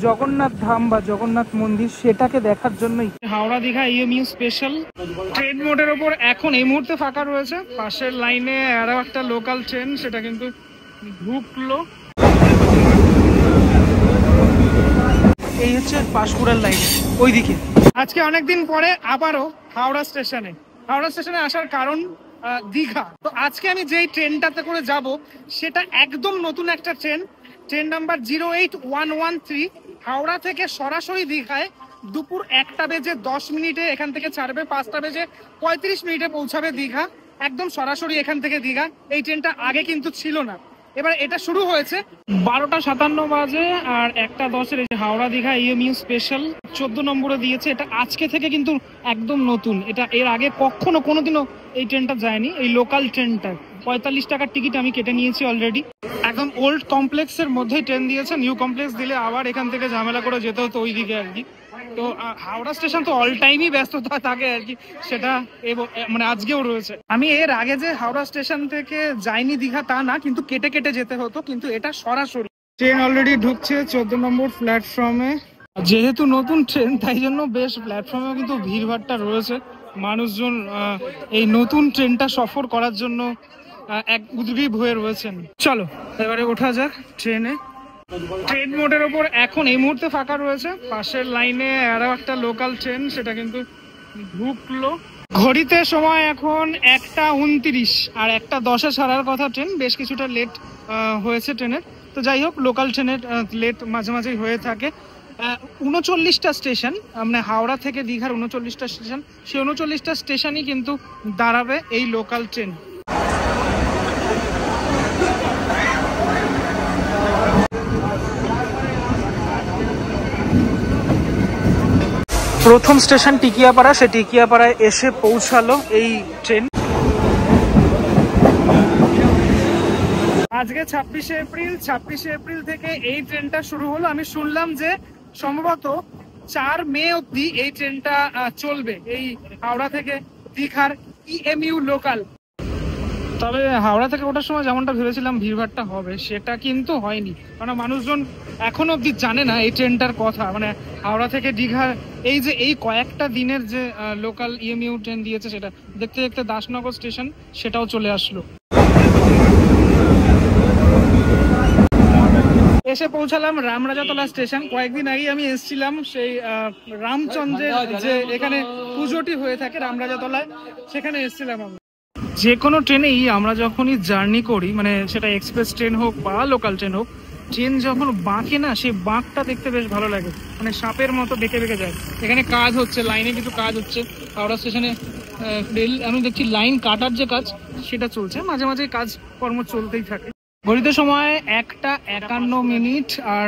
জগন্নাথ ধাম বা জগন্নাথ মন্দির, সেটাকে দেখার জন্যই Howrah Digha EMU special train মোডের ওপর এখন এই মুহূর্তে ফাঁকা রয়েছে। পাশের লাইনে আরো একটা লোকাল ট্রেন, সেটা কিন্তু ঢুকলো। এই হচ্ছে পাঁশকুড়ার লাইন ওইদিকে। আজকে অনেকদিন পরে আবারও হাওড়া স্টেশনে আসার কারণ দীঘা। তো আজকে আমি যেই ট্রেনটাতে করে যাব সেটা একদম নতুন একটা ট্রেন নাম্বার 08113 হাওড়া থেকে সরাসরি দীঘায় দুপুর 1:10 এখান থেকে ছাড়বে, 5:35 পৌঁছাবে দীঘা, একদম সরাসরি এখান থেকে দীঘা। এই ট্রেনটা আগে কিন্তু ছিল না, এবার এটা শুরু হয়েছে 12:57 বাজে আর 1:10 হাওড়া দীঘা ইএমইউ স্পেশাল 14 নম্বরে দিয়েছে। এটা আজকে থেকে কিন্তু একদম নতুন, এটা এর আগে কখনো কোনোদিনও এই ট্রেনটা যায়নি। এই লোকাল ট্রেনটা 45 টাকার টিকিট আমি কেটে নিয়েছি অলরেডি। একদম ওল্ড কমপ্লেক্সের মধ্যেই ট্রেন দিয়েছে, নিউ কমপ্লেক্স দিলে আবার এখান থেকে ঝামেলা করে যেতে হতো ওই দিকে আর কি। তো হাওড়া স্টেশন তো অল টাইমই ব্যস্ততা থাকে আর কি, সেটা মানে আজকেও রয়েছে। আমি এর আগে যে হাওড়া স্টেশন থেকে যাইনি দীঘা তা না, কিন্তু কেটে কেটে যেতে হতো, কিন্তু এটা সরাসরি ট্রেন অলরেডি ঢুকছে 14 নম্বর প্ল্যাটফর্মে। যেহেতু নতুন ট্রেন তাই জন্য বেশ প্ল্যাটফর্মেও কিন্তু ভিড়ভাড়টা রয়েছে, মানুষজন এই নতুন ট্রেনটা সফর করার জন্য এক উদ্গ্রীব হয়ে রয়েছেন। চলো এবারে ওঠা যাক ট্রেনে। ট্রেন মোডের ওপর এখন এই মুহূর্তে ফাঁকা রয়েছে। পাশের লাইনে আরো একটা লোকাল ট্রেন, সেটা কিন্তু ঢুকলো। ঘড়িতে সময় এখন 1:29 আর 1:10 ছাড়ার কথা ট্রেন, বেশ কিছুটা লেট হয়েছে ট্রেনের। তো যাই হোক, লোকাল ট্রেনের লেট মাঝে মাঝেই হয়ে থাকে। 39টা স্টেশন, মানে হাওড়া থেকে দীঘার 39টা স্টেশন, সেই 39টা স্টেশনই কিন্তু দাঁড়াবে এই লোকাল ট্রেন। প্রথম স্টেশন টিকিয়াপাড়া, সে টিকিয়াপাড়ায় এসে পৌঁছালো এই ট্রেন। আজকে 26শে এপ্রিল থেকে এই ট্রেনটা শুরু হলো। আমি শুনলাম যে সম্ভবত 4 মে অবধি এই ট্রেনটা চলবে, এই হাওড়া থেকে দীঘার ইএমইউ লোকাল। তবে হাওড়া থেকে ওঠার সময় যেমনটা ভেবেছিলাম ভিড়ভাড়টা হবে, সেটা কিন্তু হয়নি, কারণ মানুষজন এখনো অব্দি জানে না এই ট্রেনটার কথা। মানে হাওড়া থেকে দীঘা এই যে এই কয়েকটা দিনের যে লোকাল ইএমইউ ট্রেন দিয়েছে, সেটা দেখতে দেখতে দাসনগর স্টেশন সেটাও চলে আসলো। এসে পৌঁছালাম রামরাজাতলা স্টেশন। কয়েকদিন আগে আমি এসেছিলাম সেই রামচন্দ্রের যে এখানে পুজোটি হয়ে থাকে রামরাজাতলায়, সেখানে এসেছিলাম আমি। যে কোনো ট্রেনেই আমরা যখনই জার্নি করি, মানে সেটা এক্সপ্রেস ট্রেন হোক বা লোকাল ট্রেন হোক, ট্রেন যখন বাঁকে না, সেই বাঁকটা দেখতে বেশ ভালো লাগে, মানে সাপের মতো বেঁকে বেঁকে যায়। এখানে কাজ হচ্ছে, লাইনে কিছু কাজ হচ্ছে হাওড়া স্টেশনে। রেল আমি দেখছি লাইন কাটার যে কাজ সেটা চলছে, মাঝে মাঝে কাজ কর্ম চলতেই থাকে। ঘড়িতে সময় 1:51 আর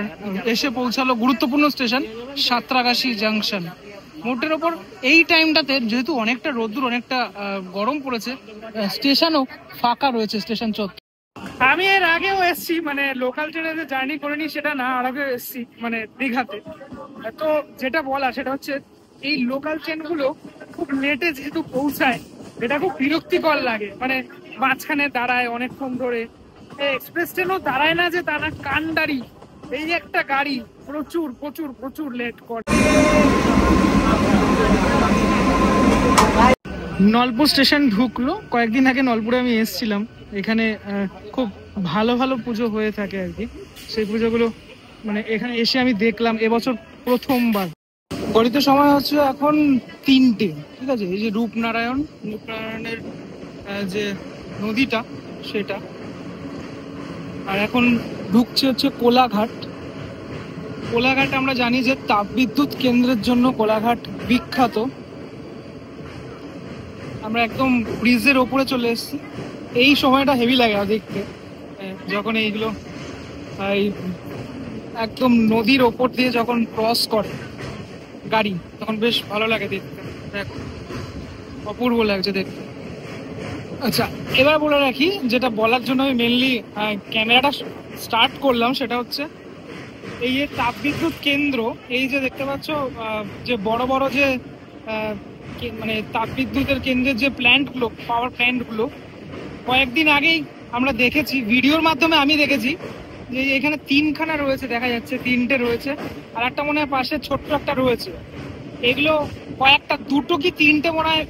এসে পৌঁছালো গুরুত্বপূর্ণ স্টেশন সাঁতরাগাছি জাংশন। মোটের ওপর এই টাইমটাতে যেহেতু অনেকটা রোদ্দুর, অনেকটা গরম পড়েছে, স্টেশনও ফাঁকা রয়েছে স্টেশন চত্বর। আমি এর আগেও এসছি, মানে লোকাল ট্রেনে যে জার্নি করিনি সেটা না, আর আগে এসছি মানে দীঘাতে। তো যেটা বলা সেটা হচ্ছে এই লোকাল ট্রেনগুলো খুব লেটে যেহেতু পৌঁছায়, এটা খুব বিরক্তিকর লাগে। মানে মাঝখানে দাঁড়ায় অনেকক্ষণ ধরে। এক্সপ্রেস ট্রেনও দাঁড়ায় না যে তারা কান্ডারি, এই একটা গাড়ি প্রচুর প্রচুর প্রচুর লেট করে। নলপুর স্টেশন ঢুকলো। কয়েকদিন আগে নলপুরে আমি এসেছিলাম, এখানে খুব ভালো ভালো পুজো হয়ে থাকে আর কি। সেই পুজোগুলো মানে এখানে এসে আমি দেখলাম এবছর প্রথমবার। ঘড়িতে সময় হচ্ছে এখন 3টে, ঠিক আছে। এই যে রূপনারায়ণের যে নদীটা সেটা, আর এখন ঢুকছে হচ্ছে কোলাঘাট। কোলাঘাট আমরা জানি যে তাপবিদ্যুৎ কেন্দ্রের জন্য কোলাঘাট বিখ্যাত। আমরা একদম ব্রিজের ওপরে চলে এসেছি। এই সময়টা হেভি লাগে দেখতে, যখন এইগুলো একদম নদীর ওপর দিয়ে যখন ক্রস করে গাড়ি, তখন বেশ ভালো লাগে দেখতে, দেখো অপূর্ব লাগছে দেখতে। আচ্ছা, এবার বলে রাখি, যেটা বলার জন্য আমি মেনলি ক্যামেরাটা স্টার্ট করলাম, সেটা হচ্ছে এই যে তাপবিদ্যুৎ কেন্দ্র, এই যে দেখতে পাচ্ছ যে বড় বড় যে মানে তাপবিদ্যুতের কেন্দ্রের যে প্ল্যান্টগুলো, পাওয়ার প্ল্যান্টগুলো, কয়েকদিন আগেই আমরা দেখেছি ভিডিওর মাধ্যমে, আমি দেখেছি যে এখানে তিনখানা রয়েছে দেখা যাচ্ছে, তিনটে রয়েছে, আর একটা মনে হয় পাশে ছোট্ট একটা রয়েছে। এগুলো কয়েকটা, দুটো কি তিনটে মনে হয়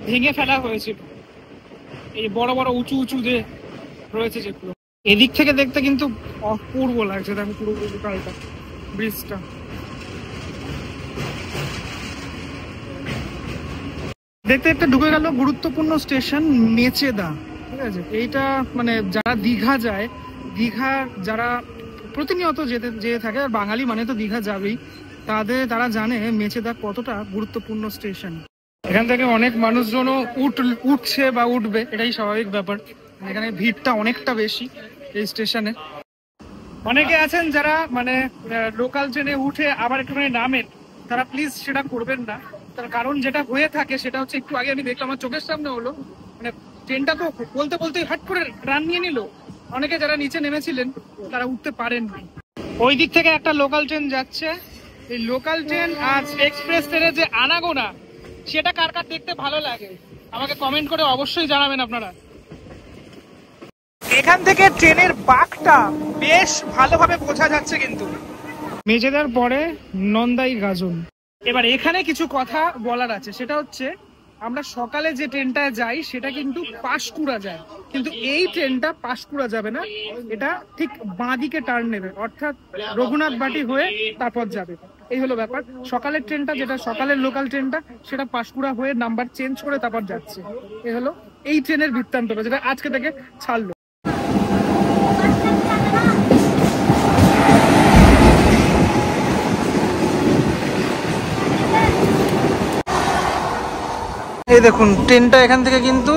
ভেঙে ফেলা হয়েছিল। এই বড় বড় উঁচু উঁচু যে রয়েছে যেগুলো, এদিক থেকে দেখতে কিন্তু অপূর্ব লাগছে। দেখো পুরো কালটা ব্রিজটা। দেখতে দেখতে ঢুকে গেল গুরুত্বপূর্ণ স্টেশন মেচেদা। ঠিক আছে, এইটা মানে যারা দীঘা যায়, দীঘা যারা প্রতিনিয়ত যেতে থাকে, আর বাঙালি মানে তো দীঘা যাবেই, তারা জানে মেচেদা কতটা গুরুত্বপূর্ণ স্টেশন। এখান থেকে অনেক মানুষজনও উঠছে বা উঠবে, এটাই স্বাভাবিক ব্যাপার। এখানে ভিড়টা অনেকটা বেশি এই স্টেশনে। অনেকে আছেন যারা মানে লোকাল ট্রেনে উঠে আবার একটুখানি নামেন, তারা প্লিজ সেটা করবেন না। তার কারণ যেটা হয়ে থাকে সেটা হচ্ছে, একটু আগে আমি দেখলাম, আমার চোখের সামনে হলো, মানে ট্রেনটা তো বলতে বলতে হাট করে রান নিয়ে নিল। অনেকে যারা নিচে নেমেছিলেন তারা উঠতে পারেননি। ওই দিক থেকে একটা লোকাল ট্রেন যাচ্ছে। এই লোকাল ট্রেন আর এক্সপ্রেস ট্রেনের যে আনাগোনা, সেটা কার কার দেখতে ভালো লাগে আমাকে কমেন্ট করে অবশ্যই জানাবেন আপনারা। এখান থেকে ট্রেনের বাঁকটা বেশ ভালোভাবে বোঝা যাচ্ছে কিন্তু। মেচেদার পরে নন্দাই গাজন। এবার এখানে কিছু কথা বলার আছে, সেটা হচ্ছে আমরা সকালে যে ট্রেনটায় যাই সেটা কিন্তু পাঁশকুড়া যায়, কিন্তু এই ট্রেনটা পাঁশকুড়া যাবে না, এটা ঠিক বাঁদিকে টার্ন নেবে, অর্থাৎ রঘুনাথ বাটি হয়ে তারপর যাবে। এই হলো ব্যাপার। সকালের ট্রেনটা, যেটা সকালের লোকাল ট্রেনটা, সেটা পাঁশকুড়া হয়ে নাম্বার চেঞ্জ করে তারপর যাচ্ছে। এই হলো এই ট্রেনের বৃত্তান্ত, যেটা আজকে থেকে ছাড়লো। এই দেখুন ট্রেনটা এখান থেকে কিন্তু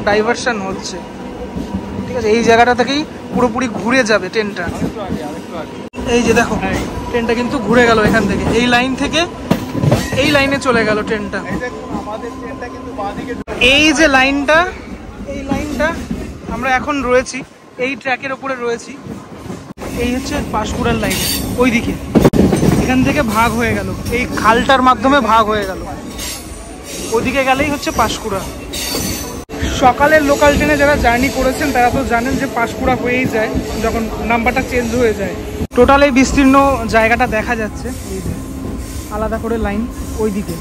ডাইভারশন হচ্ছে। ঠিক আছে, এই জায়গাটা থেকেই পুরোপুরি ঘুরে যাবে ট্রেনটা। এই যে দেখো ট্রেনটা কিন্তু ঘুরে গেল এখান থেকে, এই লাইন থেকে এই লাইনে চলে গেল ট্রেনটা। এই যে লাইনটা, এই লাইনটা আমরা এখন রয়েছি, এই ট্র্যাকের ওপরে রয়েছি। এই হচ্ছে পাঁশকুড়ার লাইন, ওইদিকে এখান থেকে ভাগ হয়ে গেল, এই খালটার মাধ্যমে ভাগ হয়ে গেল। ওদিকে গেলেই হচ্ছে পাঁশকুড়া। সকালের লোকাল ট্রেনে যারা জার্নি করেছেন তারা তো জানেন যে পাঁশকুড়া হয়েই যায় যখন নাম্বারটা চেঞ্জ হয়ে যায়। টোটাল এই বিস্তীর্ণ জায়গাটা দেখা যাচ্ছে, আলাদা করে লাইন ওইদিকে।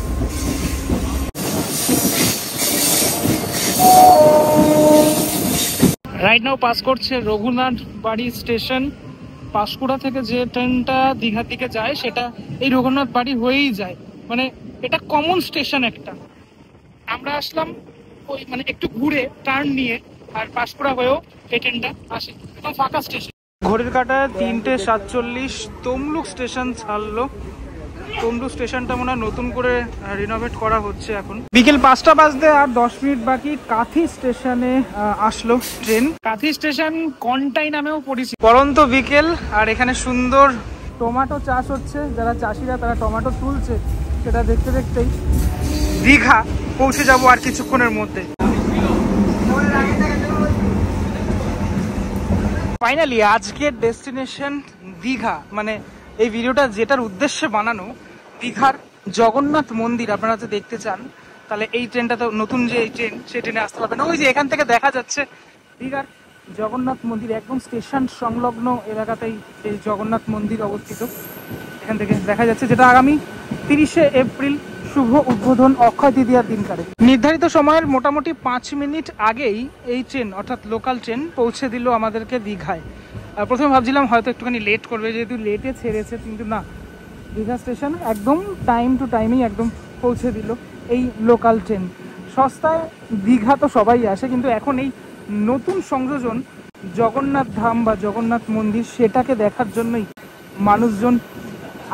রাইট নাও পাস করছে রঘুনাথ বাড়ি স্টেশন। পাঁশকুড়া থেকে যে ট্রেনটা দীঘার দিকে যায় সেটা এই রঘুনাথ বাড়ি হয়েই যায়, মানে এটা কমন স্টেশন একটা। আমরা আসলাম ওই মানে একটু ঘুরে টার্ন নিয়ে, আর পাঁশকুড়া হয়েও এই ট্রেনটা আসে, একদম ফাঁকা স্টেশন। ঘড়ির কাঁটায় 3:47, তমলুক স্টেশন ছাড়লো। তমলুক স্টেশনটা মনে হয় নতুন করে রিনোভেট করা হচ্ছে এখন। বিকেল 5টা বাজতে আর 10 মিনিট বাকি, কাঁথি স্টেশনে আসলো ট্রেন। কাঁথি স্টেশন কন্টাই নামেও পরিচিত। পরন্ত বিকেল, আর এখানে সুন্দর টমেটো চাষ হচ্ছে, যারা চাষিরা তারা টমেটো তুলছে, সেটা দেখতে দেখতেই দীঘা পৌঁছে যাব আর কিছুক্ষণের মধ্যে। ফাইনালি আজকের ডেস্টিনেশন দীঘা, মানে এই ভিডিওটা যেটার উদ্দেশ্যে বানানো, দীঘার জগন্নাথ মন্দির আপনারা যদি দেখতে চান তাহলে এই ট্রেনটা তো নতুন যে এই ট্রেন, সেই ট্রেনে আসতে পারবেন। ওই যে এখান থেকে দেখা যাচ্ছে দীঘার জগন্নাথ মন্দির, একদম স্টেশন সংলগ্ন এলাকাতেই এই জগন্নাথ মন্দির অবস্থিত। এখান থেকে দেখা যাচ্ছে, যেটা আগামী 30শে এপ্রিল শুভ উদ্বোধন অক্ষয় তৃতীয়ার দিনকারে। নির্ধারিত সময়ের মোটামুটি 5 মিনিট আগেই এই ট্রেন অর্থাৎ লোকাল ট্রেন পৌঁছে দিল আমাদেরকে দীঘায়। প্রথমে ভাবছিলাম হয়তো একটুখানি লেট করবে, যেহেতু লেটে ছেড়েছে, কিন্তু না, দীঘা স্টেশন একদম টাইম টু টাইমেই একদম পৌঁছে দিল এই লোকাল ট্রেন। সস্তায় দীঘা তো সবাই আসে, কিন্তু এখন এই নতুন সংযোজন জগন্নাথ ধাম বা জগন্নাথ মন্দির, সেটাকে দেখার জন্যই মানুষজন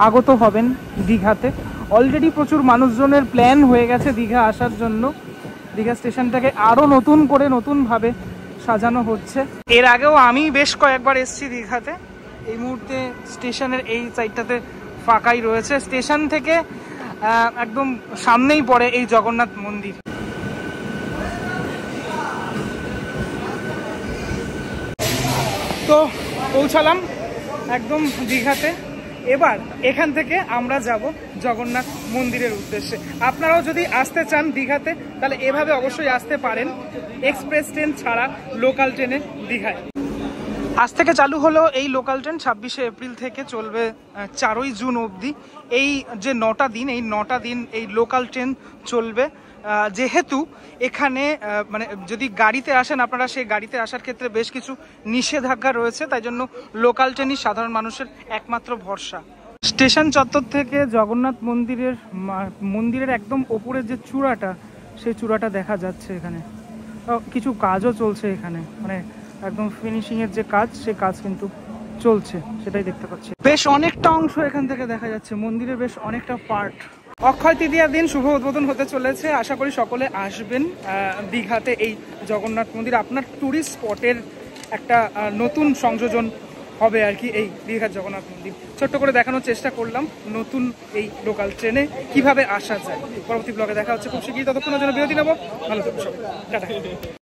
আগত হবেন দীঘাতে। অলরেডি প্রচুর মানুষজনের প্ল্যান হয়ে গেছে দীঘা আসার জন্য। দীঘা স্টেশনটাকে আরও নতুন করে নতুনভাবে সাজানো হচ্ছে। এর আগেও আমি বেশ কয়েকবার এসেছি দীঘাতে। এই মুহূর্তে স্টেশনের এই সাইডটাতে ফাঁকাই রয়েছে। স্টেশন থেকে একদম সামনেই পড়ে এই জগন্নাথ মন্দির। তো পৌঁছালাম একদম দীঘাতে। এবার এখান থেকে আমরা যাব জগন্নাথ মন্দিরের উদ্দেশ্যে। আপনারাও যদি আসতে চান দীঘাতে তাহলে এভাবে অবশ্যই আসতে পারেন, এক্সপ্রেস ট্রেন ছাড়া লোকাল ট্রেনে দীঘায়। আজ থেকে চালু হলো এই লোকাল ট্রেন, 26শে এপ্রিল থেকে চলবে 4ই জুন অবধি। এই যে 9টা দিন, এই 9টা দিন এই লোকাল ট্রেন চলবে। যেহেতু এখানে মানে যদি গাড়িতে আসেন আপনারা, সেই গাড়িতে আসার ক্ষেত্রে বেশ কিছু নিষেধাজ্ঞা রয়েছে, তাই জন্য লোকাল ট্রেনই সাধারণ মানুষের একমাত্র ভরসা। স্টেশন চত্বর থেকে জগন্নাথ মন্দিরের একদম ওপরের যে চূড়াটা, সেই চূড়াটা দেখা যাচ্ছে। এখানে কিছু কাজও চলছে এখানে, মানে একদম ফিনিশিংয়ের যে কাজ, সেই কাজ কিন্তু চলছে, সেটাই দেখতে পাচ্ছি। বেশ অনেকটা অংশ এখান থেকে দেখা যাচ্ছে, মন্দিরের বেশ অনেকটা পার্ট। অক্ষয় তৃতীয়ার দিন শুভ উদ্বোধন হতে চলেছে। আশা করি সকলে আসবেন দীঘাতে এই জগন্নাথ মন্দির। আপনার ট্যুরিস্ট স্পটের একটা নতুন সংযোজন হবে আর কি এই দীঘার জগন্নাথ মন্দির। ছোট্ট করে দেখানোর চেষ্টা করলাম নতুন এই লোকাল ট্রেনে কিভাবে আসা যায়। পরবর্তী ব্লগে দেখা হচ্ছে খুব শীঘ্রই, ততক্ষণের জন্য বিরতি নেব। ভালো থাকুন সবাই, টাটা।